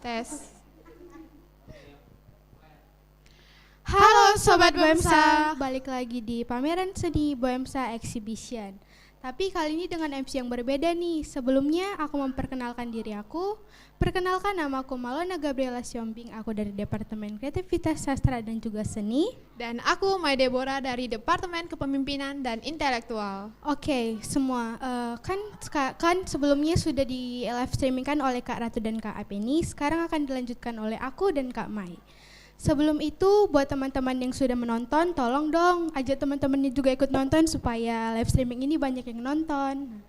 Tes. Halo Sobat Boemsa, balik lagi di pameran seni Boemsa Exhibition. Tapi kali ini dengan MC yang berbeda nih. Sebelumnya aku memperkenalkan diri aku. Perkenalkan, nama aku Malona Gabriela Siombing. Aku dari Departemen Kreativitas Sastra dan juga Seni. Dan aku Mai Deborah dari Departemen Kepemimpinan dan Intelektual. Oke, semua kan sebelumnya sudah di live streaming kan oleh Kak Ratu dan Kak Apeni. Sekarang akan dilanjutkan oleh aku dan Kak Mai. Sebelum itu, buat teman-teman yang sudah menonton, tolong dong ajak teman-temannya juga ikut nonton supaya live streaming ini banyak yang nonton.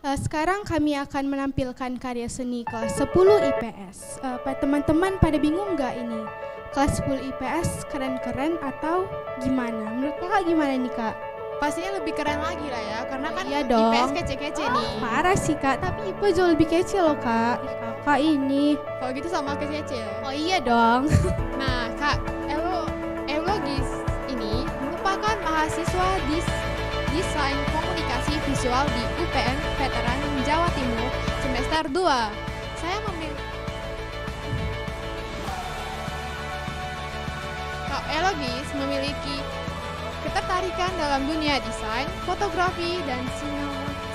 Sekarang kami akan menampilkan karya seni kelas 10 IPS. Teman-teman pada bingung nggak ini? Kelas 10 IPS keren-keren atau gimana? Menurut kakak gimana nih kak? Pastinya lebih keren lagi lah ya, karena kan Iya dong. IPS kece-kece nih. Parah sih kak, tapi IPA jauh lebih kece loh kak. Ih, kakak ini. Kalau gitu sama kece-kece ya. Oh iya dong. Nah Kak, Eulogis ini merupakan mahasiswa Desain Komunikasi Visual di UPN Veteran Jawa Timur semester 2. Kak Eulogis memiliki ketertarikan dalam dunia desain, fotografi, dan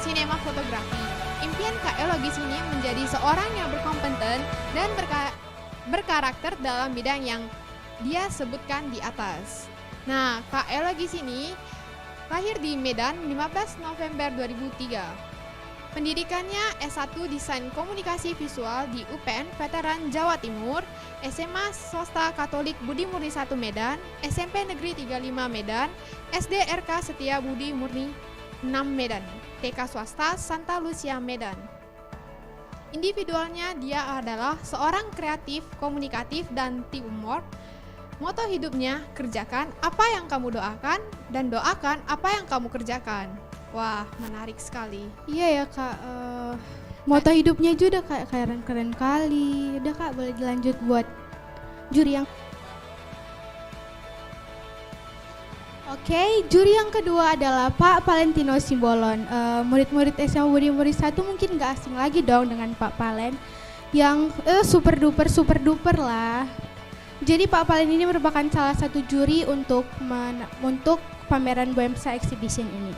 sinema fotografi. Impian Kak Eulogis ini menjadi seorang yang berkompeten dan berkarakter dalam bidang yang dia sebutkan di atas. Nah, Kak Eulogis ini lahir di Medan 15 November 2003. Pendidikannya S1 Desain Komunikasi Visual di UPN Veteran Jawa Timur, SMA Swasta Katolik Budi Murni 1 Medan, SMP Negeri 35 Medan, SD RK Setia Budi Murni 6 Medan, TK Swasta Santa Lucia Medan. Individualnya dia adalah seorang kreatif, komunikatif, dan teamwork. Moto hidupnya, kerjakan apa yang kamu doakan dan doakan apa yang kamu kerjakan. Wah, menarik sekali. Iya ya kak, moto hidupnya juga udah kayak keren-keren kali. Udah kak, boleh dilanjut buat juri yang Oke, juri yang kedua adalah Pak Valentino Simbolon. Murid-murid SMA Budi Murid 1 mungkin gak asing lagi dong dengan Pak Valen yang super duper lah. Jadi Pak Valen ini merupakan salah satu juri untuk pameran Boemsa Exhibition ini.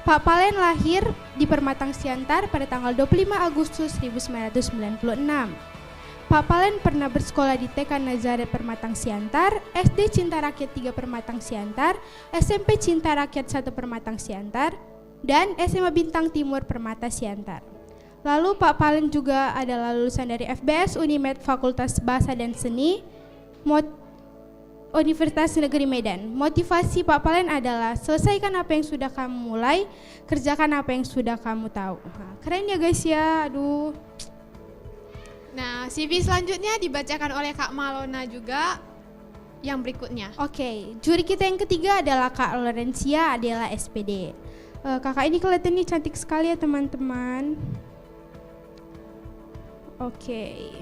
Pak Valen lahir di Permatang Siantar pada tanggal 25 Agustus 1996. Pak Valen pernah bersekolah di TK Nazaret Permatang Siantar, SD Cinta Rakyat 3 Permatang Siantar, SMP Cinta Rakyat 1 Permatang Siantar, dan SMA Bintang Timur Permata Siantar. Lalu Pak Valen juga adalah lulusan dari FBS Unimed Fakultas Bahasa dan Seni, Universitas Negeri Medan. Motivasi Pak Valen adalah selesaikan apa yang sudah kamu mulai, kerjakan apa yang sudah kamu tahu. Nah, keren ya guys ya, aduh. Nah, CV selanjutnya dibacakan oleh Kak Malona juga yang berikutnya. Oke, juri kita yang ketiga adalah Kak Lorencia adalah SPD. Kakak ini kelihatannya cantik sekali ya teman-teman. Oke.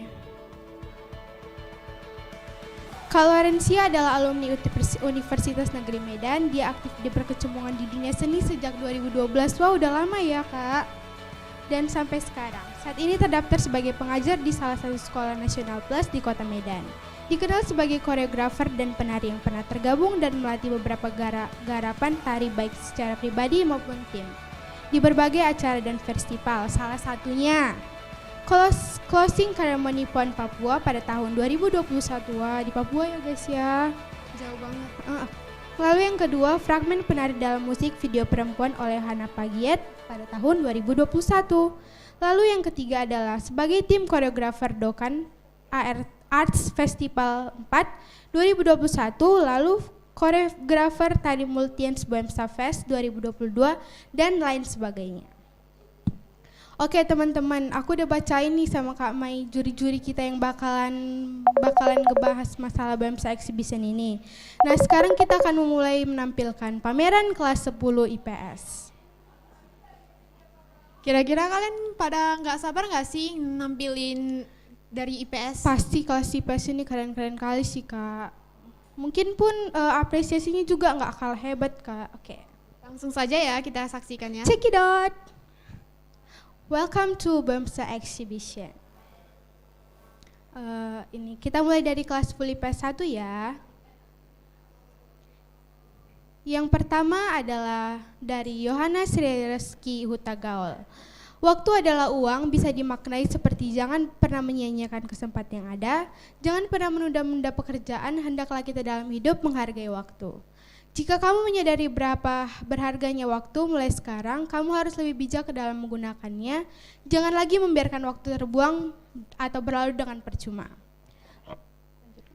Kak Lorencia adalah alumni Universitas Negeri Medan. Dia aktif di perkecimpungan di dunia seni sejak 2012. Wah, udah lama ya kak. Dan sampai sekarang. Saat ini terdaftar sebagai pengajar di salah satu sekolah nasional plus di kota Medan. Dikenal sebagai koreografer dan penari yang pernah tergabung dan melatih beberapa garapan tari baik secara pribadi maupun tim. Di berbagai acara dan festival, salah satunya Closing Ceremony PON Papua pada tahun 2021. Wah, di Papua ya guys ya. Jauh banget. Lalu yang kedua, fragmen penari dalam musik video perempuan oleh Hana Pagiet pada tahun 2021. Lalu yang ketiga adalah sebagai tim koreografer Dokan Arts Festival 4 2021, lalu koreografer tari Multiens Boemsa Fest 2022 dan lain sebagainya. Oke teman-teman, aku udah bacain nih sama Kak Mai juri-juri kita yang bakalan ngebahas masalah Boemsa Exhibition ini. Nah sekarang kita akan memulai menampilkan pameran kelas 10 IPS. Kira-kira kalian pada nggak sabar nggak sih nampilin dari IPS? Pasti kelas IPS ini keren-keren kali sih Kak. Mungkin pun apresiasinya juga nggak kalah hebat Kak. Oke. Langsung saja ya kita saksikan ya. Check it out. Welcome to Boemsa Exhibition. Ini kita mulai dari kelas 10 IPS 1 ya. Yang pertama adalah dari Yohanes Reski Hutagaol. Waktu adalah uang, bisa dimaknai seperti jangan pernah menyia-nyiakan kesempatan yang ada, jangan pernah menunda-nunda pekerjaan, hendaklah kita dalam hidup menghargai waktu. Jika kamu menyadari berapa berharganya waktu mulai sekarang, kamu harus lebih bijak ke dalam menggunakannya. Jangan lagi membiarkan waktu terbuang atau berlalu dengan percuma.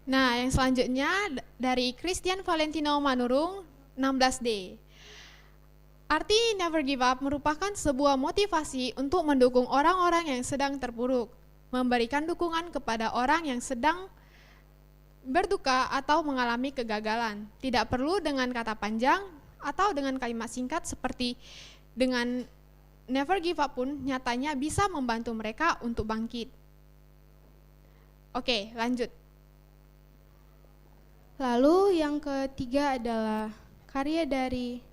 Nah, yang selanjutnya dari Christian Valentino Manurung, 16D. Arti never give up merupakan sebuah motivasi untuk mendukung orang-orang yang sedang terpuruk, memberikan dukungan kepada orang yang sedang berduka atau mengalami kegagalan. Tidak perlu dengan kata panjang atau dengan kalimat singkat seperti dengan never give up pun nyatanya bisa membantu mereka untuk bangkit. Oke, lanjut. Lalu yang ketiga adalah karya dari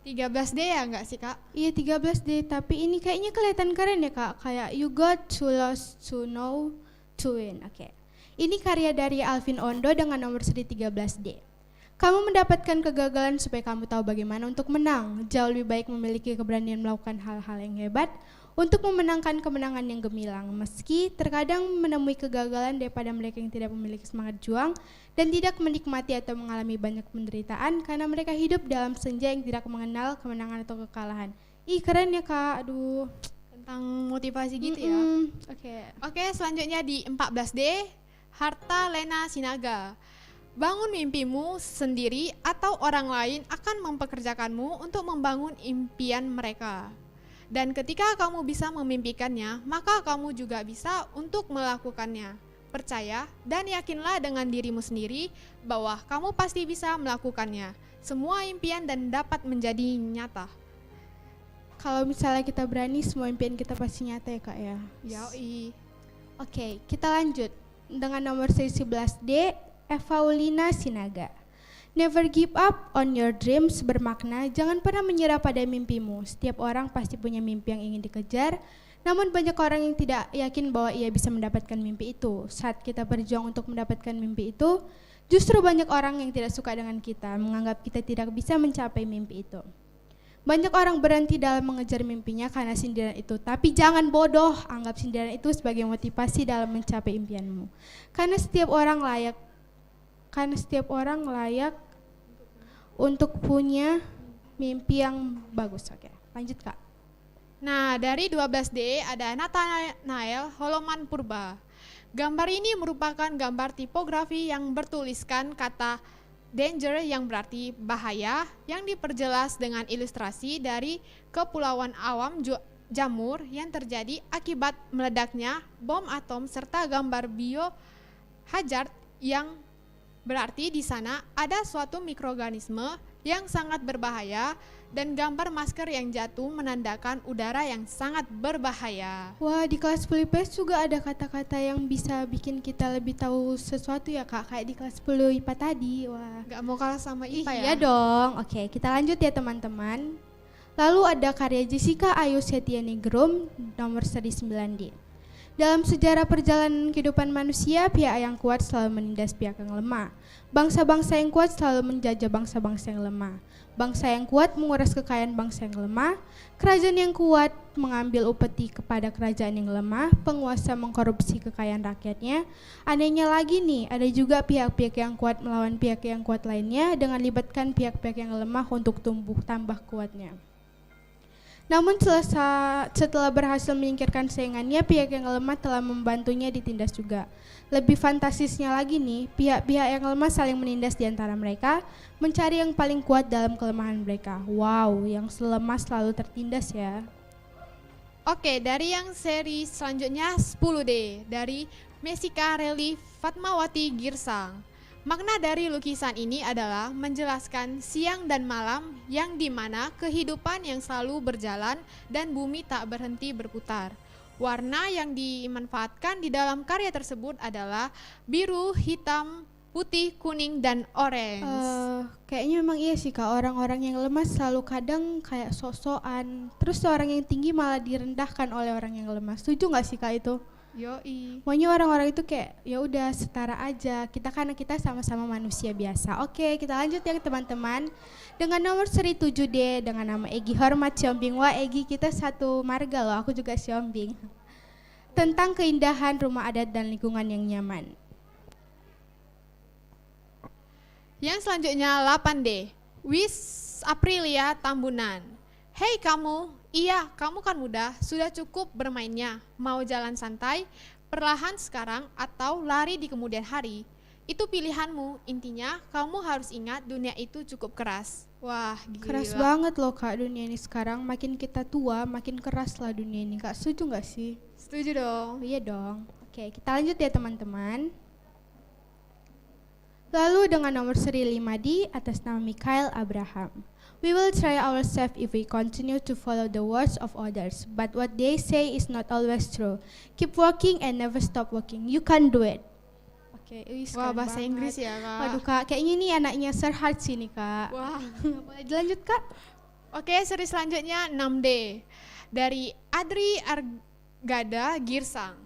13D ya enggak sih Kak? Iya 13D, tapi ini kayaknya kelihatan keren ya Kak, kayak you got to lose to know to win. Oke. Ini karya dari Alvin Ondo dengan nomor seri 13D. Kamu mendapatkan kegagalan supaya kamu tahu bagaimana untuk menang. Jauh lebih baik memiliki keberanian melakukan hal-hal yang hebat untuk memenangkan kemenangan yang gemilang. Meski terkadang menemui kegagalan daripada mereka yang tidak memiliki semangat juang dan tidak menikmati atau mengalami banyak penderitaan karena mereka hidup dalam senja yang tidak mengenal kemenangan atau kekalahan. Ih keren ya Kak, aduh. Tentang motivasi gitu ya. Oke, selanjutnya di 14D, Harta Lena Sinaga. Bangun mimpimu sendiri atau orang lain akan mempekerjakanmu untuk membangun impian mereka. Dan ketika kamu bisa memimpikannya, maka kamu juga bisa untuk melakukannya. Percaya dan yakinlah dengan dirimu sendiri bahwa kamu pasti bisa melakukannya. Semua impian dan dapat menjadi nyata. Kalau misalnya kita berani, semua impian kita pasti nyata ya Kak ya. Yoi. Oke, kita lanjut dengan nomor 11D, Evaulina Sinaga. Never give up on your dreams bermakna jangan pernah menyerah pada mimpimu. Setiap orang pasti punya mimpi yang ingin dikejar, namun banyak orang yang tidak yakin bahwa ia bisa mendapatkan mimpi itu. Saat kita berjuang untuk mendapatkan mimpi itu, justru banyak orang yang tidak suka dengan kita, menganggap kita tidak bisa mencapai mimpi itu. Banyak orang berhenti dalam mengejar mimpinya karena sindiran itu, tapi jangan bodoh, anggap sindiran itu sebagai motivasi dalam mencapai impianmu. Karena setiap orang layak untuk punya mimpi yang bagus. Oke, lanjut Kak. Nah, dari 12D ada Nathanael Holoman Purba. Gambar ini merupakan gambar tipografi yang bertuliskan kata danger yang berarti bahaya yang diperjelas dengan ilustrasi dari kepulauan awam jamur yang terjadi akibat meledaknya bom atom serta gambar biohazard yang berarti di sana ada suatu mikroorganisme yang sangat berbahaya dan gambar masker yang jatuh menandakan udara yang sangat berbahaya. Wah, di kelas 10 IPS juga ada kata-kata yang bisa bikin kita lebih tahu sesuatu ya Kak, kayak di kelas 10 IPA tadi. Wah, gak mau kalah sama IPA ya? Iya dong. Oke, kita lanjut ya teman-teman. Lalu ada karya Jessica Ayu Setianingrum nomor seri 9D. Dalam sejarah perjalanan kehidupan manusia, pihak yang kuat selalu menindas pihak yang lemah. Bangsa-bangsa yang kuat selalu menjajah bangsa-bangsa yang lemah. Bangsa yang kuat menguras kekayaan bangsa yang lemah. Kerajaan yang kuat mengambil upeti kepada kerajaan yang lemah. Penguasa mengkorupsi kekayaan rakyatnya. Anehnya lagi nih, ada juga pihak-pihak yang kuat melawan pihak yang kuat lainnya dengan libatkan pihak-pihak yang lemah untuk tumbuh tambah kuatnya. Namun setelah berhasil menyingkirkan saingannya, pihak yang lemah telah membantunya ditindas juga. Lebih fantastisnya lagi nih, pihak-pihak yang lemah saling menindas di antara mereka, mencari yang paling kuat dalam kelemahan mereka. Wow, yang lemah selalu tertindas ya. Oke, dari yang seri selanjutnya 10D, dari Mesika Relief Fatmawati Girsang. Makna dari lukisan ini adalah menjelaskan siang dan malam yang dimana kehidupan yang selalu berjalan dan bumi tak berhenti berputar. Warna yang dimanfaatkan di dalam karya tersebut adalah biru, hitam, putih, kuning, dan orange. Kayaknya memang iya sih Kak, orang-orang yang lemah selalu kadang kayak sok-sokan. Terus orang yang tinggi malah direndahkan oleh orang yang lemah. Setuju nggak sih Kak itu? Yoi. Maunya orang-orang itu kayak ya udah setara aja. Kita karena kita sama-sama manusia biasa. Oke, kita lanjut ya teman-teman. Dengan nomor seri 7D dengan nama Egi Hormat Siombing. Wah, Egi kita satu marga loh. Aku juga Siombing. Tentang keindahan rumah adat dan lingkungan yang nyaman. Yang selanjutnya 8D, Wis Aprilia Tambunan. Hei kamu, iya kamu kan muda, sudah cukup bermainnya. Mau jalan santai, perlahan sekarang atau lari di kemudian hari? Itu pilihanmu, intinya kamu harus ingat dunia itu cukup keras. Wah gila. Keras banget loh Kak dunia ini sekarang. Makin kita tua, makin keras lah dunia ini Kak. Setuju gak sih? Setuju dong. Iya dong. Oke, kita lanjut ya teman-teman. Lalu dengan nomor seri 5D atas nama Mikhail Abraham. We will try ourselves if we continue to follow the words of others, but what they say is not always true. Keep working and never stop working. You can do it. Oke, Wah bahasa Inggris ya Kak. Waduh Kak, kayaknya ini anaknya Sir Hart sih nih Kak. Wah. Boleh dilanjut Kak? Oke, seri selanjutnya 6D dari Adri Argada Girsang.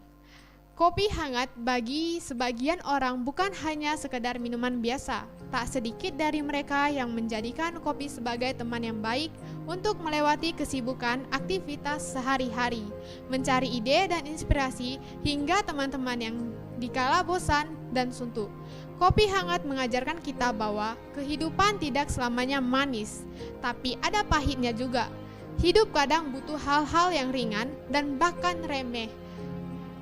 Kopi hangat bagi sebagian orang bukan hanya sekedar minuman biasa. Tak sedikit dari mereka yang menjadikan kopi sebagai teman yang baik untuk melewati kesibukan aktivitas sehari-hari, mencari ide dan inspirasi hingga teman-teman yang dikala bosan dan suntuk. Kopi hangat mengajarkan kita bahwa kehidupan tidak selamanya manis, tapi ada pahitnya juga. Hidup kadang butuh hal-hal yang ringan dan bahkan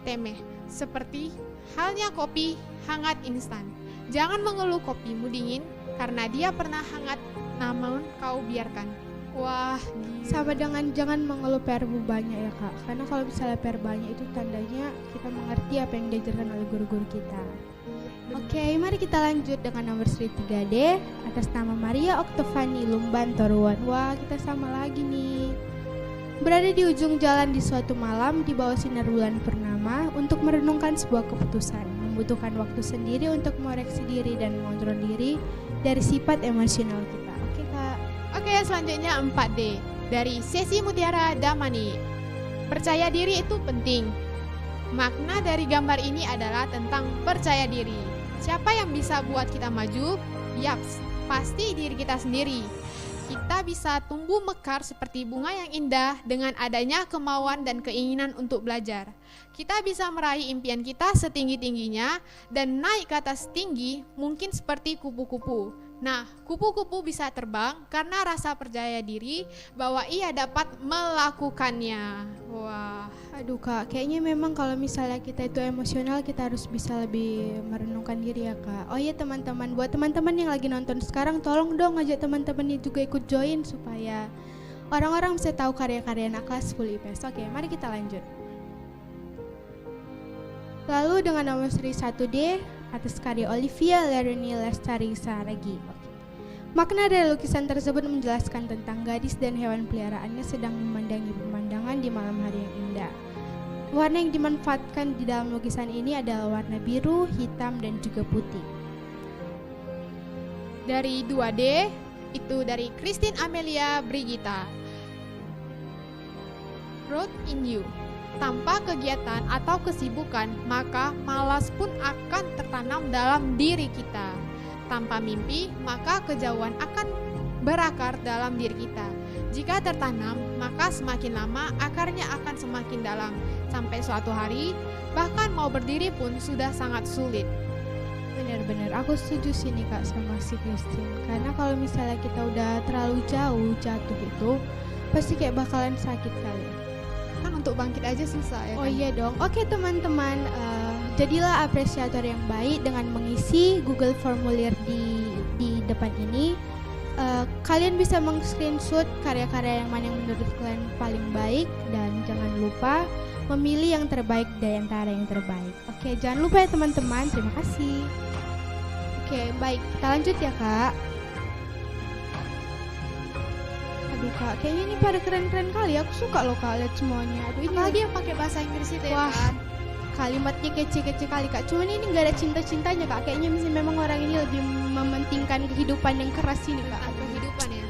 temeh. Seperti halnya kopi hangat instan. Jangan mengeluh kopimu dingin karena dia pernah hangat namun kau biarkan. Wah gila. Sama dengan jangan mengeluh PR-mu banyak ya Kak. Karena kalau misalnya PR banyak itu tandanya kita mengerti apa yang diajarkan oleh guru-guru kita. Oke, mari kita lanjut dengan nomor seri 3D atas nama Maria Oktovani Lumban Toruan. Wah, kita sama lagi nih. Berada di ujung jalan di suatu malam di bawah sinar bulan purnama untuk merenungkan sebuah keputusan. Membutuhkan waktu sendiri untuk mengoreksi diri dan mengontrol diri dari sifat emosional kita. Oke Kak. Oke, selanjutnya 4D dari Sesi Mutiara Damani. Percaya diri itu penting. Makna dari gambar ini adalah tentang percaya diri. Siapa yang bisa buat kita maju? Yaps, pasti diri kita sendiri. Kita bisa tumbuh mekar seperti bunga yang indah dengan adanya kemauan dan keinginan untuk belajar. Kita bisa meraih impian kita setinggi-tingginya dan naik ke atas tinggi mungkin seperti kupu-kupu. Nah, kupu-kupu bisa terbang karena rasa percaya diri bahwa ia dapat melakukannya. Wah, Aduh Kak, kayaknya memang kalau misalnya kita itu emosional kita harus bisa lebih merenungkan diri ya Kak. Oh iya teman-teman, buat teman-teman yang lagi nonton sekarang tolong dong ajak teman-temannya juga ikut join supaya orang-orang bisa tahu karya-karya anak kelas 10 IPS. Oke, mari kita lanjut. Lalu dengan nomor seri 1D atas karya Olivia Leroni Lestari Saragi. Makna dari lukisan tersebut menjelaskan tentang gadis dan hewan peliharaannya sedang memandangi pemandangan di malam hari yang indah. Warna yang dimanfaatkan di dalam lukisan ini adalah warna biru, hitam, dan juga putih. dari 2D itu dari Christine Amelia Brigita. Root in you. Tanpa kegiatan atau kesibukan, maka malas pun akan tertanam dalam diri kita. Tanpa mimpi, maka kejauhan akan berakar dalam diri kita. Jika tertanam, maka semakin lama akarnya akan semakin dalam. Sampai suatu hari, bahkan mau berdiri pun sudah sangat sulit. Benar-benar, aku setuju sih nih Kak sama si Christine. Karena kalau misalnya kita udah terlalu jauh jatuh itu, pasti kayak bakalan sakit kali. Kan untuk bangkit aja susah ya. Oh kan? iya dong. Oke teman-teman, jadilah apresiator yang baik dengan mengisi Google formulir di depan ini. Kalian bisa meng-screenshot karya-karya yang mana yang menurut kalian paling baik, dan jangan lupa memilih yang terbaik dari antara yang terbaik. Oke, jangan lupa ya teman-teman. Terima kasih. Oke, baik. Kita lanjut ya Kak. Aduh Kak, kayaknya ini pada keren-keren kali. Aku suka loh Kak lihat semuanya. Aduh ini Apalagi yang pakai bahasa Inggris itu ya Wah. kan. kalimatnya kece-kece kali Kak. Cuman ini nggak ada cinta-cintanya Kak. Kayaknya memang orang ini lebih mementingkan kehidupan yang keras ini Kak. Kehidupan ya.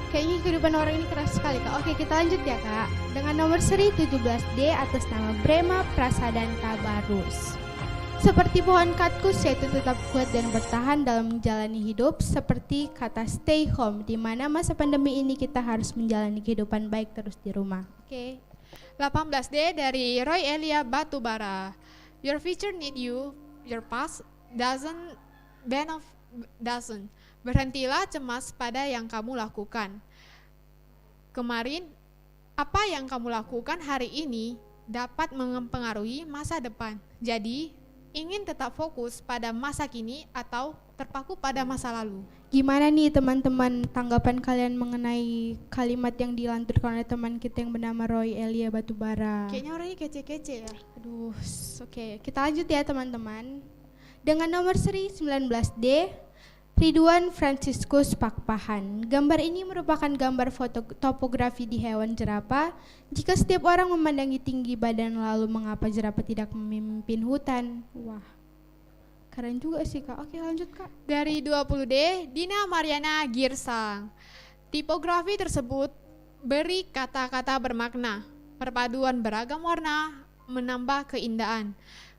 Kayaknya kehidupan orang ini keras sekali Kak. Oke, kita lanjut ya Kak. Dengan nomor seri 17D atas nama Brema Prasadan Tabarus. Seperti pohon kaktus, yaitu tetap kuat dan bertahan dalam menjalani hidup, seperti kata stay home, di mana masa pandemi ini kita harus menjalani kehidupan baik terus di rumah. Oke. 18D dari Roy Elia Batubara. Your future need you, your past doesn't. Berhentilah cemas pada yang kamu lakukan. Kemarin, apa yang kamu lakukan hari ini dapat mempengaruhi masa depan. Jadi, ingin tetap fokus pada masa kini atau terpaku pada masa lalu. Gimana nih teman-teman tanggapan kalian mengenai kalimat yang dilanturkan oleh teman kita yang bernama Roy Elia Batubara? Kayaknya orangnya kece-kece ya. Aduh, oke. Kita lanjut ya teman-teman. Dengan nomor seri 19D, Ridwan Franciscus Pakpahan. Gambar ini merupakan gambar foto topografi di hewan jerapah. Jika setiap orang memandangi tinggi badan, lalu mengapa jerapah tidak memimpin hutan? Wah, keren juga sih Kak. Oke, lanjut Kak. Dari 20D, Dina Mariana Girsang. Tipografi tersebut beri kata-kata bermakna. Perpaduan beragam warna menambah keindahan.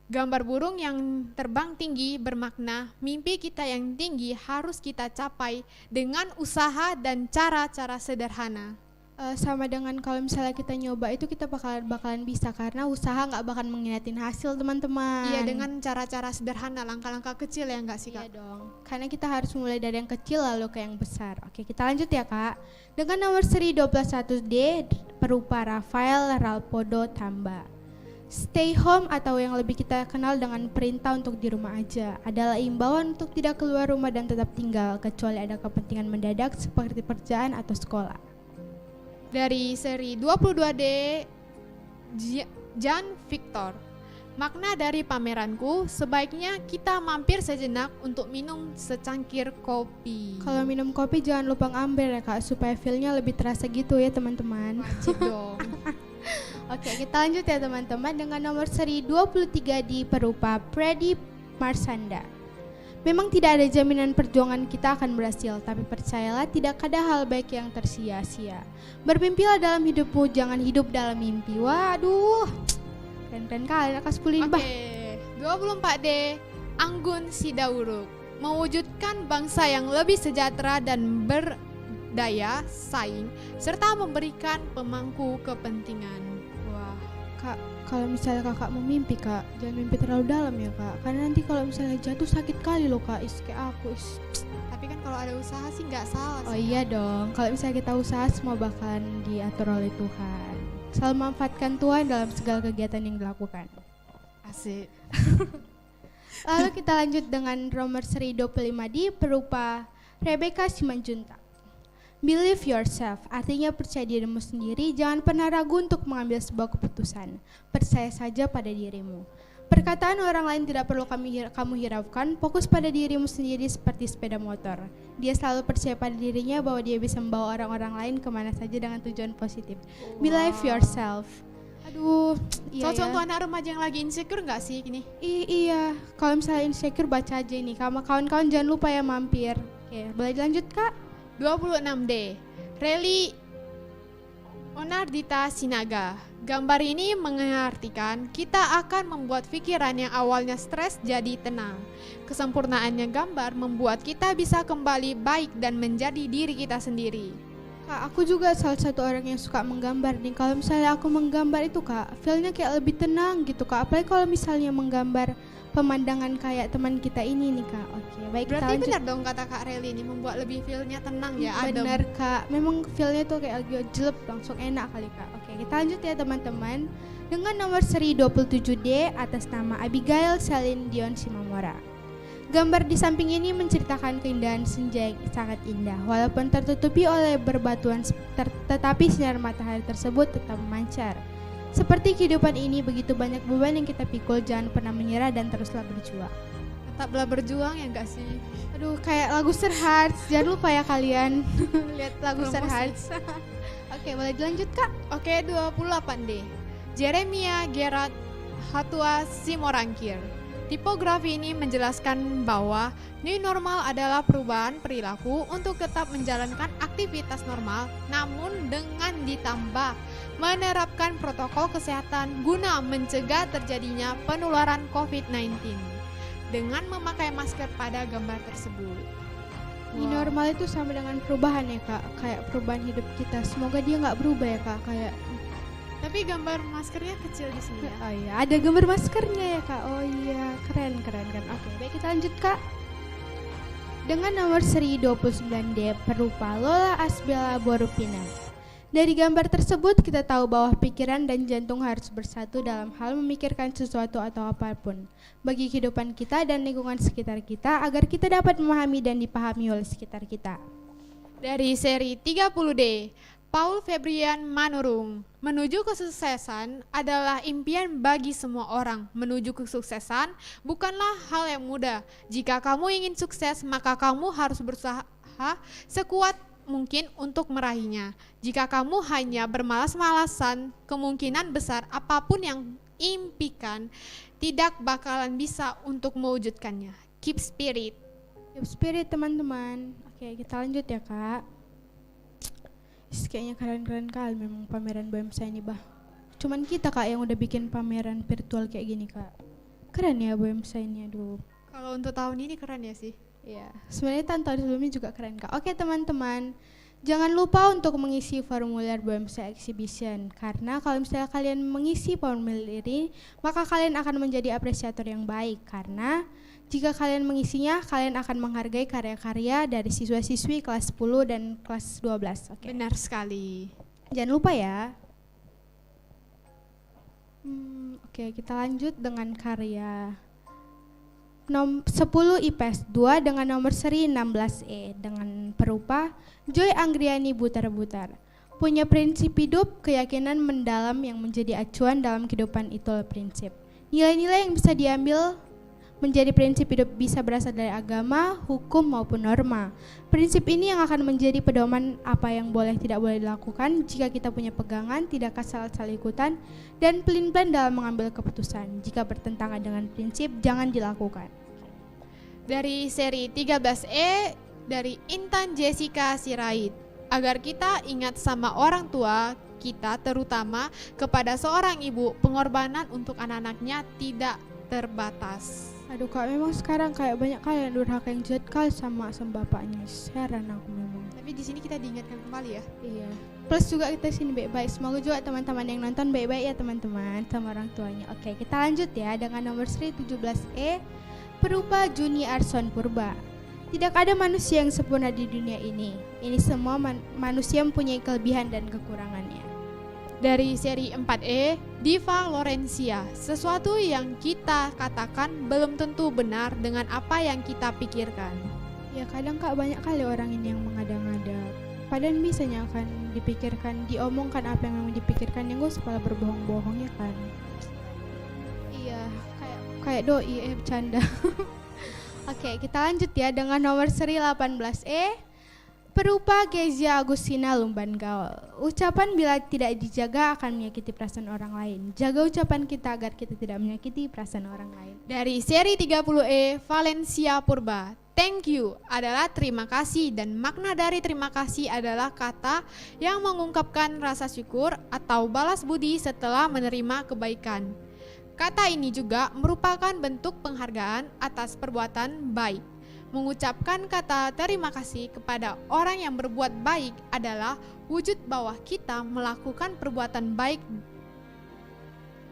Gambar burung yang terbang tinggi bermakna mimpi kita yang tinggi harus kita capai dengan usaha dan cara-cara sederhana. Sama dengan kalau misalnya kita nyoba itu kita bakalan bisa, karena usaha nggak bakal mengkhianatin hasil teman-teman. Iya, dengan cara-cara sederhana, langkah-langkah kecil ya nggak sih Kak? Iya dong, karena kita harus mulai dari yang kecil lalu ke yang besar. Oke, kita lanjut ya Kak. Dengan nomor seri 21D berupa Rafael Ralpodo Tamba. Stay home atau yang lebih kita kenal dengan perintah untuk di rumah aja adalah imbauan untuk tidak keluar rumah dan tetap tinggal kecuali ada kepentingan mendadak seperti pekerjaan atau sekolah. Dari seri 22D, Jan Victor. Makna dari pameranku, sebaiknya kita mampir sejenak untuk minum secangkir kopi. Kalau minum kopi jangan lupa ngambil ya Kak, supaya feel-nya lebih terasa gitu ya teman-teman. Wajib dong. Oke, kita lanjut ya teman-teman dengan nomor seri 23 di berupa Freddy Marsanda. Memang tidak ada jaminan perjuangan kita akan berhasil, tapi percayalah tidak ada hal baik yang tersia-sia. Bermimpilah dalam hidupmu, jangan hidup dalam mimpi. Waduh, keren-keren kali anak 10 ini bah. Oke, 24D, Anggun Sidauruk. Mewujudkan bangsa yang lebih sejahtera dan berdaya saing, serta memberikan pemangku kepentingan. Kak, kalau misalnya kakak mau mimpi Kak, jangan mimpi terlalu dalam ya Kak, karena nanti kalau misalnya jatuh sakit kali loh Kak, kayak aku. Tapi kan kalau ada usaha sih nggak salah sih. Oh iya dong, kalau misalnya kita usaha semua bakalan diatur oleh Tuhan. Selalu manfaatkan Tuhan dalam segala kegiatan yang dilakukan. Asik. Lalu kita lanjut dengan nomor seri 25D berupa Rebecca Simanjuntak. Believe yourself, artinya percaya dirimu sendiri, jangan pernah ragu untuk mengambil sebuah keputusan. Percaya saja pada dirimu. Perkataan orang lain tidak perlu kamu hiraukan, fokus pada dirimu sendiri seperti sepeda motor. Dia selalu percaya pada dirinya bahwa dia bisa membawa orang-orang lain kemana saja dengan tujuan positif. Believe yourself. Aduh, iya Cocok ya. untuk anak remaja yang lagi insecure nggak sih ini? Iya, kalau misalnya insecure baca aja ini. Kawan-kawan jangan lupa ya mampir. Oke, boleh dilanjut Kak? 26D, Reli Onardita Sinaga. Gambar ini mengartikan kita akan membuat pikiran yang awalnya stres jadi tenang. Kesempurnaannya gambar membuat kita bisa kembali baik dan menjadi diri kita sendiri. Kak, aku juga salah satu orang yang suka menggambar nih. Kalau misalnya aku menggambar itu Kak, feel-nya kayak lebih tenang gitu Kak. Apalagi kalau misalnya menggambar pemandangan kayak teman kita ini nih Kak. Oke, baik, kita Berarti lanjut. benar dong kata Kak Reli ini membuat lebih feel-nya tenang ya, adem. Benar Kak, memang feel-nya tuh kayak agak jelek, langsung enak kali Kak. Oke, kita lanjut ya teman-teman. Dengan nomor seri 27D atas nama Abigail Celine Dion Simamora. Gambar di samping ini menceritakan keindahan senja yang sangat indah. Walaupun tertutupi oleh berbatuan, tetapi sinar matahari tersebut tetap memancar. Seperti kehidupan ini, begitu banyak beban yang kita pikul, jangan pernah menyerah dan teruslah berjuang. Tetaplah berjuang ya enggak sih? Aduh, kayak lagu Serhearts, jangan lupa ya kalian lihat lagu Promosi. Serhearts. Oke, boleh dilanjut Kak? Oke, 28D. Jeremia Gerard Hatua Simorangkir. Tipografi ini menjelaskan bahwa new normal adalah perubahan perilaku untuk tetap menjalankan aktivitas normal namun dengan ditambah menerapkan protokol kesehatan guna mencegah terjadinya penularan COVID-19 dengan memakai masker pada gambar tersebut. New normal itu sama dengan perubahan ya kak, kayak perubahan hidup kita. Semoga dia nggak berubah ya kak, kayak. Tapi gambar maskernya kecil di sini ya. Oh iya, ada gambar maskernya ya kak. Oh iya, keren kan. Oke, baik kita lanjut kak. Dengan nomor seri 29D berupa Lola Asbela Borupina. Dari gambar tersebut kita tahu bahwa pikiran dan jantung harus bersatu dalam hal memikirkan sesuatu atau apapun bagi kehidupan kita dan lingkungan sekitar kita agar kita dapat memahami dan dipahami oleh sekitar kita. Dari seri 30D, Paul Febrian Manurung. Menuju kesuksesan adalah impian bagi semua orang. Menuju kesuksesan bukanlah hal yang mudah. Jika kamu ingin sukses, maka kamu harus berusaha sekuat mungkin untuk meraihnya. Jika kamu hanya bermalas-malasan, kemungkinan besar apapun yang impikan tidak bakalan bisa untuk mewujudkannya. Keep spirit. Keep spirit teman-teman. Oke, kita lanjut ya kak. Kayaknya keren-keren kali memang pameran BMSA ini bah. Cuman kita kak yang udah bikin pameran virtual kayak gini kak. Keren ya BMSA ini, aduh. Kalau untuk tahun ini keren ya sih. Ya, sebenarnya tahun sebelumnya juga keren kak. Oke teman-teman, jangan lupa untuk mengisi formulir BMSA Exhibition. Karena kalau misalnya kalian mengisi formulir ini, maka kalian akan menjadi apresiator yang baik. Karena jika kalian mengisinya, kalian akan menghargai karya-karya dari siswa-siswi kelas 10 dan kelas 12. Oke. Benar sekali. Jangan lupa ya. Oke, kita lanjut dengan karya 10 IPS 2 dengan nomor seri 16E dengan perupa Joy Anggriani Butar-Butar. Punya prinsip hidup, keyakinan mendalam yang menjadi acuan dalam kehidupan itulah prinsip. Nilai-nilai yang bisa diambil menjadi prinsip hidup bisa berasal dari agama, hukum maupun norma. Prinsip ini yang akan menjadi pedoman apa yang boleh tidak boleh dilakukan jika kita punya pegangan, tidak asal-asal ikutan, dan pelin-pelan dalam mengambil keputusan. Jika bertentangan dengan prinsip, jangan dilakukan. Dari seri 13E dari Intan Jessica Sirait. Agar kita ingat sama orang tua kita, terutama kepada seorang ibu, pengorbanan untuk anak-anaknya tidak terbatas. Aduh kak, memang sekarang kayak banyak kali yang durhaka yang jahat kali sama bapaknya. Heran aku memang. Tapi di sini kita diingatkan kembali ya. Iya. Plus juga kita sini baik-baik. Semoga juga teman-teman yang nonton baik-baik ya teman-teman sama orang tuanya. Oke, kita lanjut ya dengan nomor seri 17E berupa Juni Arson Purba. Tidak ada manusia yang sempurna di dunia ini. Ini semua manusia mempunyai kelebihan dan kekurangannya. Dari seri 4E, Diva Lorencia. Sesuatu yang kita katakan belum tentu benar dengan apa yang kita pikirkan. Ya kadang kak banyak kali orang ini yang mengada-ngada. Padahal misalnya akan dipikirkan, diomongkan apa yang memang dipikirkan, yang gue sekolah berbohong-bohong ya kan. Iya, kayak doi bercanda. Oke, kita lanjut ya dengan nomor seri 18E. Berupa Kezia Agustina Lumban Gaul. Ucapan bila tidak dijaga akan menyakiti perasaan orang lain. Jaga ucapan kita agar kita tidak menyakiti perasaan orang lain. Dari seri 30E, Valencia Purba. Thank you adalah terima kasih, dan makna dari terima kasih adalah kata yang mengungkapkan rasa syukur atau balas budi setelah menerima kebaikan. Kata ini juga merupakan bentuk penghargaan atas perbuatan baik. Mengucapkan kata terima kasih kepada orang yang berbuat baik adalah wujud bahwa kita melakukan perbuatan baik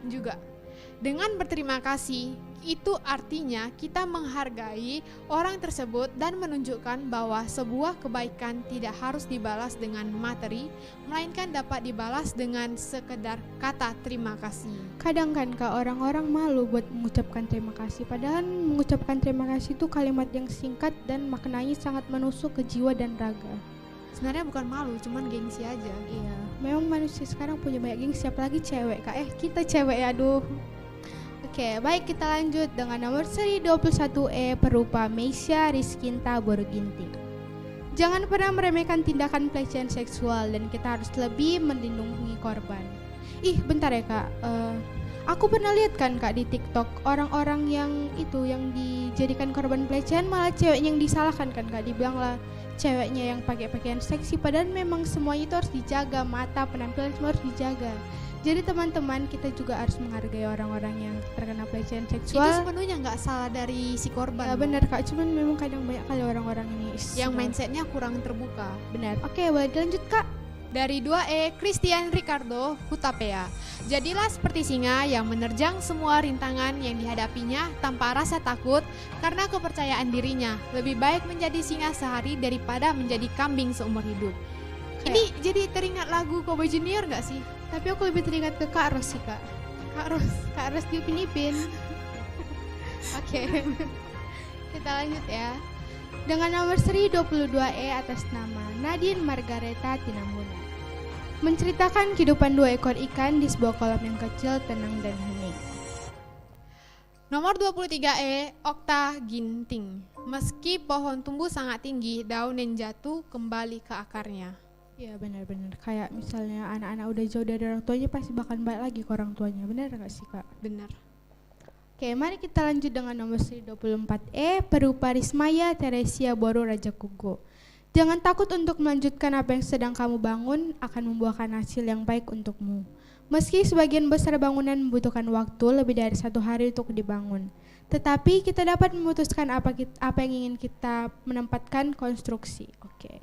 juga. Dengan berterima kasih, itu artinya kita menghargai orang tersebut dan menunjukkan bahwa sebuah kebaikan tidak harus dibalas dengan materi, melainkan dapat dibalas dengan sekedar kata terima kasih. Kadang kan kak orang-orang malu buat mengucapkan terima kasih, padahal mengucapkan terima kasih itu kalimat yang singkat dan maknanya sangat menusuk ke jiwa dan raga. Sebenarnya bukan malu, cuman gengsi aja. Iya, memang manusia sekarang punya banyak gengsi, apalagi cewek kak. Kita cewek ya, aduh. Oke, baik kita lanjut dengan nomor seri 21E berupa Meisya Rizkinta Boruginti. Jangan pernah meremehkan tindakan pelecehan seksual dan kita harus lebih melindungi korban. Bentar ya kak, Aku pernah lihat kan Kak di TikTok orang-orang yang itu yang dijadikan korban pelecehan malah ceweknya yang disalahkan kan Kak, dibilang lah ceweknya yang pakai pakaian seksi, padahal memang semuanya itu harus dijaga, mata, penampilan semua harus dijaga. Jadi teman-teman, kita juga harus menghargai orang-orang yang terkena pelecehan Itu seksual. sepenuhnya nggak salah dari si korban. Ya loh. benar Kak, cuman memang kadang banyak kali orang-orang ini Yang mindsetnya kurang terbuka. benar. Oke, boleh dilanjut Kak. Dari 2E, Christian Ricardo Hutapea. Jadilah seperti singa yang menerjang semua rintangan yang dihadapinya tanpa rasa takut karena kepercayaan dirinya. Lebih baik menjadi singa sehari daripada menjadi kambing seumur hidup. Ini jadi teringat lagu Cowboy Junior gak sih? Tapi aku lebih teringat ke Kak Ros sih Kak. Kak Ros. Kak Ros di Upin Ipin. Oke. Kita lanjut ya. Dengan nomor seri 22E atas nama Nadine Margareta Tinambunan. Menceritakan kehidupan 2 ekor ikan di sebuah kolam yang kecil, tenang dan hening. Nomor 23E, Okta Ginting. Meski pohon tumbuh sangat tinggi, daun yang jatuh kembali ke akarnya. Iya benar-benar, kayak misalnya anak-anak udah jauh dari orang tuanya pasti bakal balik lagi ke orang tuanya, benar gak sih Kak? Benar. Oke, mari kita lanjut dengan nomor 24E, Perupa Rismaya Teresia Boro Raja Kugo. Jangan takut untuk melanjutkan apa yang sedang kamu bangun, akan membuahkan hasil yang baik untukmu. Meski sebagian besar bangunan membutuhkan waktu lebih dari 1 hari untuk dibangun, tetapi kita dapat memutuskan apa yang ingin kita menempatkan konstruksi. Oke.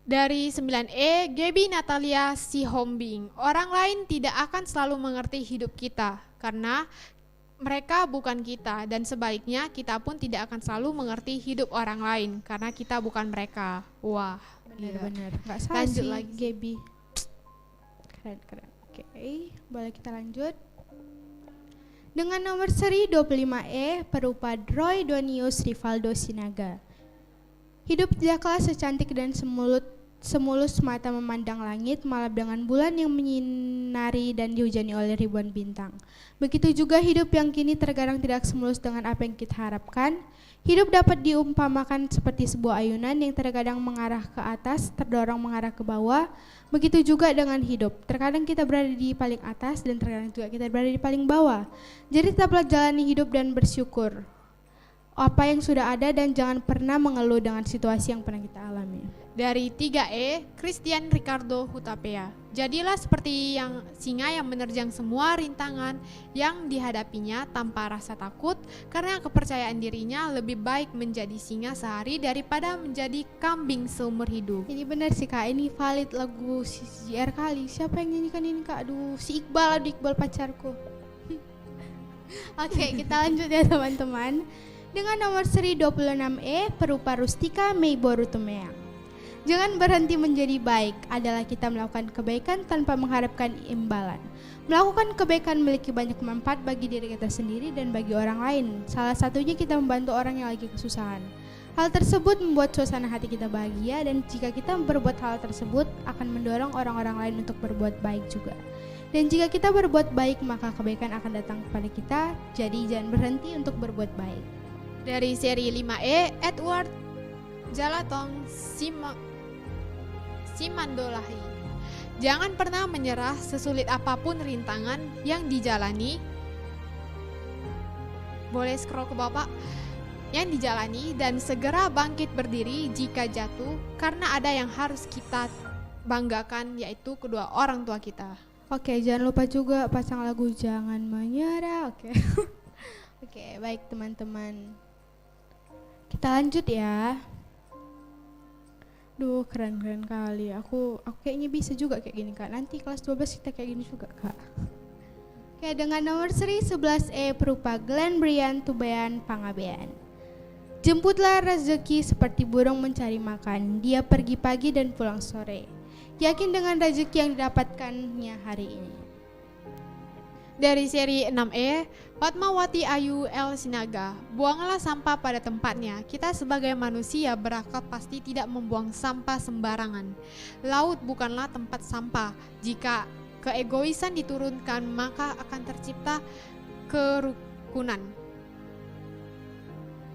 Dari 9E, Gaby Natalia Sihombing. Orang lain tidak akan selalu mengerti hidup kita karena mereka bukan kita, dan sebaliknya kita pun tidak akan selalu mengerti hidup orang lain karena kita bukan mereka. Wah, Benar-benar, nggak salah Lanjut sih lagi. Gaby. Keren. Oke, boleh kita lanjut. Dengan nomor seri 25E, Perupa Roy Donius Rivaldo Sinaga. Hidup tidaklah secantik dan semulus mata memandang langit, malam dengan bulan yang menyinari dan dihujani oleh ribuan bintang. Begitu juga hidup yang kini terkadang tidak semulus dengan apa yang kita harapkan. Hidup dapat diumpamakan seperti sebuah ayunan yang terkadang mengarah ke atas, terdorong mengarah ke bawah. Begitu juga dengan hidup. Terkadang kita berada di paling atas dan terkadang juga kita berada di paling bawah. Jadi tetaplah jalani hidup dan bersyukur apa yang sudah ada dan jangan pernah mengeluh dengan situasi yang pernah kita alami. Dari 3E, Christian Ricardo Hutapea. Jadilah seperti yang singa yang menerjang semua rintangan yang dihadapinya tanpa rasa takut karena kepercayaan dirinya. Lebih baik menjadi singa sehari daripada menjadi kambing seumur hidup. Ini benar sih Kak, ini valid lagu CCR kali. Siapa yang nyanyikan ini Kak? Aduh, si Iqbal, Iqbal pacarku. Oke, kita lanjut ya teman-teman. Dengan nomor seri 26E, Perupa Rustika Meiboru Tumea. Jangan berhenti menjadi baik, adalah kita melakukan kebaikan tanpa mengharapkan imbalan. Melakukan kebaikan memiliki banyak manfaat bagi diri kita sendiri dan bagi orang lain. Salah satunya kita membantu orang yang lagi kesusahan. Hal tersebut membuat suasana hati kita bahagia, dan jika kita berbuat hal tersebut akan mendorong orang-orang lain untuk berbuat baik juga. Dan jika kita berbuat baik, maka kebaikan akan datang kepada kita. Jadi jangan berhenti untuk berbuat baik. Dari seri 5E, Edward Jalatong Simandolahi. Jangan pernah menyerah sesulit apapun rintangan yang dijalani. Boleh scroll ke bawah, Pak. Yang dijalani, dan segera bangkit berdiri jika jatuh, karena ada yang harus kita banggakan, yaitu kedua orang tua kita. Oke, jangan lupa juga pasang lagu Jangan Menyerah. Oke. Oke, baik teman-teman. Kita lanjut ya. Duh, keren kali. Aku kayaknya bisa juga kayak gini Kak. Nanti kelas 12 kita kayak gini juga Kak. Oke, dengan nomor seri 11E, Perupa Glenn Brian Tubayan Pangabean. Jemputlah rezeki seperti burung mencari makan. Dia pergi pagi dan pulang sore. Yakin dengan rezeki yang didapatkannya hari ini. Dari seri 6E, Fatmawati Ayu El Sinaga. Buanglah sampah pada tempatnya. Kita sebagai manusia berakal pasti tidak membuang sampah sembarangan. Laut bukanlah tempat sampah. Jika keegoisan diturunkan, maka akan tercipta kerukunan.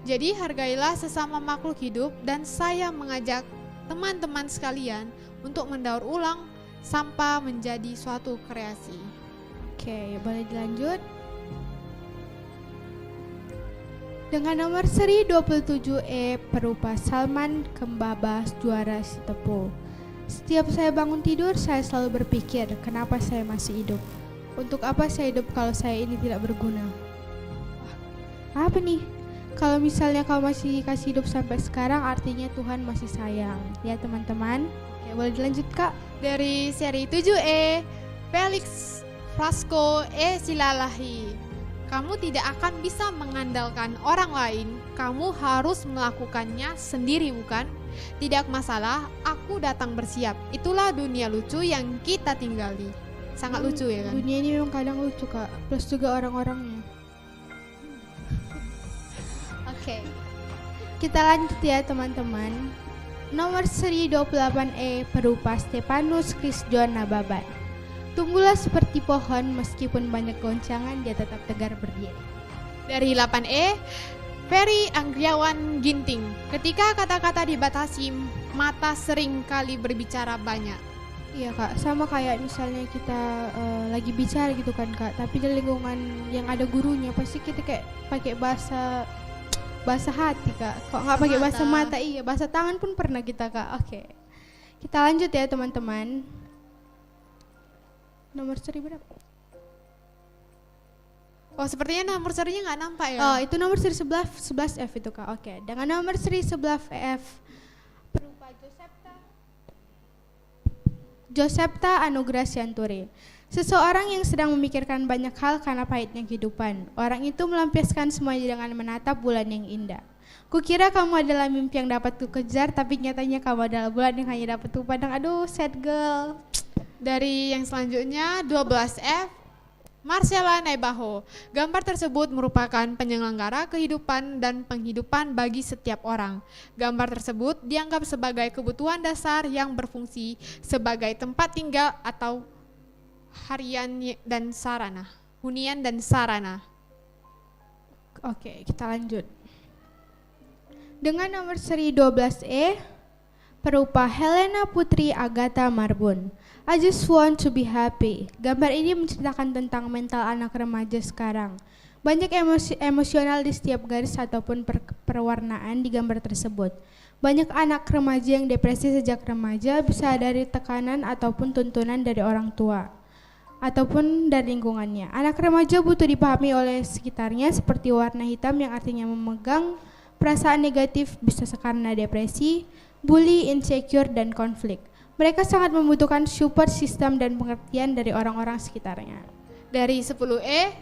Jadi hargailah sesama makhluk hidup, dan saya mengajak teman-teman sekalian untuk mendaur ulang sampah menjadi suatu kreasi. Oke, boleh dilanjut. Dengan nomor seri 27E berupa Salman Kembabas juara Sitepu. Setiap saya bangun tidur, saya selalu berpikir, kenapa saya masih hidup? Untuk apa saya hidup kalau saya ini tidak berguna? Wah, apa nih? Kalau misalnya kau masih kasih hidup sampai sekarang, artinya Tuhan masih sayang. Ya teman-teman. Oke, boleh dilanjut Kak. Dari seri 7E, Felix Frasco Silalahi. Kamu tidak akan bisa mengandalkan orang lain, kamu harus melakukannya sendiri bukan? Tidak masalah, aku datang bersiap. Itulah dunia lucu yang kita tinggali. Sangat lucu ya kan? Dunia ini memang kadang lucu Kak, plus juga orang-orangnya. Oke. Kita lanjut ya teman-teman. Nomor seri 28E berupa Stepanus Krisjon Nababan. Tumbuhlah seperti pohon, meskipun banyak goncangan, dia tetap tegar berdiri. Dari 8E, Ferry Anggriawan Ginting. Ketika kata-kata dibatasi, mata sering kali berbicara banyak. Iya Kak, sama kayak misalnya kita lagi bicara gitu kan Kak, tapi di lingkungan yang ada gurunya pasti kita kayak pakai bahasa hati Kak. Kok nggak pakai bahasa mata? Iya, bahasa tangan pun pernah kita Kak. Oke. Kita lanjut ya teman-teman. Nomor seri berapa? Oh, sepertinya nomor serinya nggak nampak ya? Oh, itu nomor seri 11F itu Kak. Oke. Dengan nomor seri 11F berupa Josepta Anugrah Sianturi. Seseorang yang sedang memikirkan banyak hal karena pahitnya kehidupan. Orang itu melampiaskan semuanya dengan menatap bulan yang indah. Kukira kamu adalah mimpi yang dapat kukejar, tapi nyatanya kamu adalah bulan yang hanya dapat kupandang. Aduh, sad girl. Dari yang selanjutnya 12F, Marcella Naibaho. Gambar tersebut merupakan penyelenggara kehidupan dan penghidupan bagi setiap orang. Gambar tersebut dianggap sebagai kebutuhan dasar yang berfungsi sebagai tempat tinggal atau hunian dan sarana. Oke, kita lanjut. Dengan nomor seri 12E berupa Helena Putri Agatha Marbun. I just want to be happy. Gambar ini menceritakan tentang mental anak remaja sekarang. Banyak emosional di setiap garis ataupun perwarnaan di gambar tersebut. Banyak anak remaja yang depresi sejak remaja bisa dari tekanan ataupun tuntunan dari orang tua ataupun dari lingkungannya. Anak remaja butuh dipahami oleh sekitarnya seperti warna hitam yang artinya memegang perasaan negatif bisa karena depresi, bully, insecure, dan konflik. Mereka sangat membutuhkan support system dan pengertian dari orang-orang sekitarnya. Dari 10E,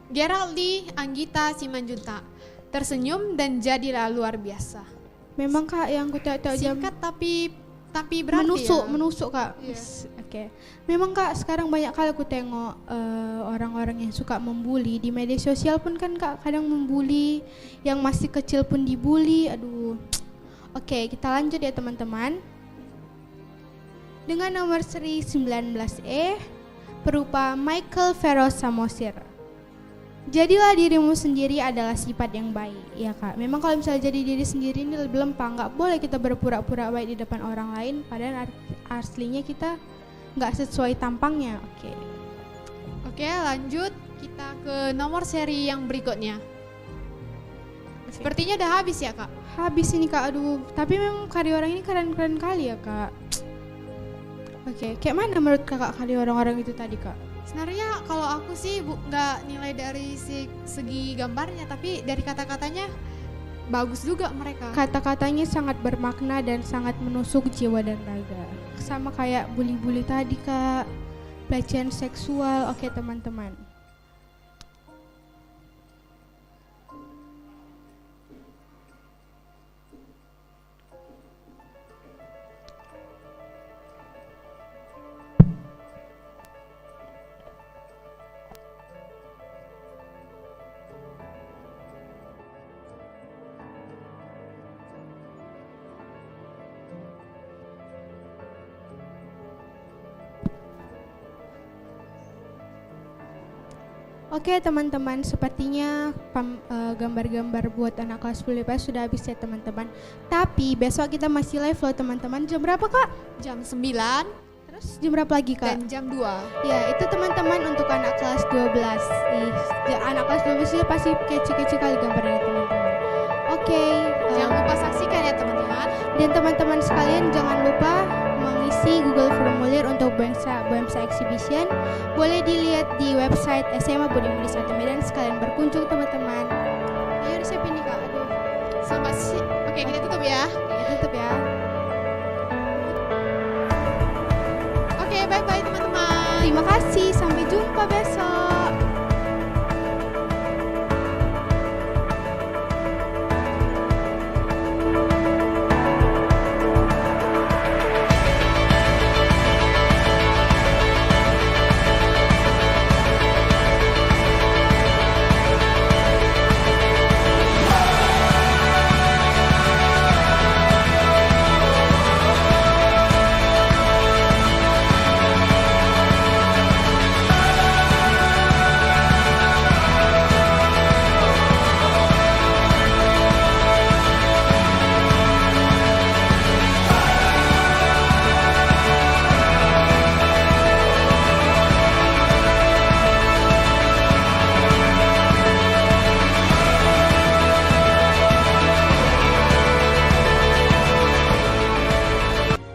Geraldi Anggita Simanjuntak. Tersenyum dan jadilah luar biasa. Memang Kak yang ku tahu jam singkat tapi berarti menusuk Kak. Yes. Oke. Memang Kak sekarang banyak kali aku tengok orang-orang yang suka membuli di media sosial pun kan Kak kadang membuli, yang masih kecil pun dibully. Aduh. Oke, kita lanjut ya teman-teman. Dengan nomor seri 19E berupa Michael Feroz Samosir. Jadilah dirimu sendiri adalah sifat yang baik. Ya Kak, memang kalau misalnya jadi diri sendiri ini lebih lempang. Gak boleh kita berpura-pura baik di depan orang lain, padahal aslinya kita gak sesuai tampangnya. Oke, lanjut kita ke nomor seri yang berikutnya. Sepertinya udah habis ya Kak? Habis ini Kak, aduh. Tapi memang karya orang ini keren-keren kali ya Kak. Oke, kayak mana menurut Kakak karya orang-orang itu tadi Kak? Sebenarnya kalau aku sih nggak nilai dari segi gambarnya, tapi dari kata-katanya bagus juga mereka. Kata-katanya sangat bermakna dan sangat menusuk jiwa dan raga. Sama kayak bully-bully tadi Kak, pelecehan seksual. Oke teman-teman. Oke teman-teman, sepertinya gambar-gambar buat anak kelas 10 IPS sudah habis ya teman-teman. Tapi besok kita masih live loh teman-teman. Jam berapa Kak? Jam 9. Terus jam berapa lagi Kak? dan jam 2. Ya itu teman-teman untuk anak kelas 12. Anak kelas 12 itu pasti kece-kece kali gambarnya teman-teman. Oke, Jangan lupa saksikan ya teman-teman. dan teman-teman sekalian jangan lupa mengisi Google Formulir untuk BEMSA Exhibition. Boleh dilihat di website SMA Budi Mulia 1 Medan. Sekalian berkunjung teman-teman. Ayo siapin nih Kak. Aduh, Oke, kita tutup ya. ya tutup ya. Oke, bye-bye teman-teman. Terima kasih, sampai jumpa besok.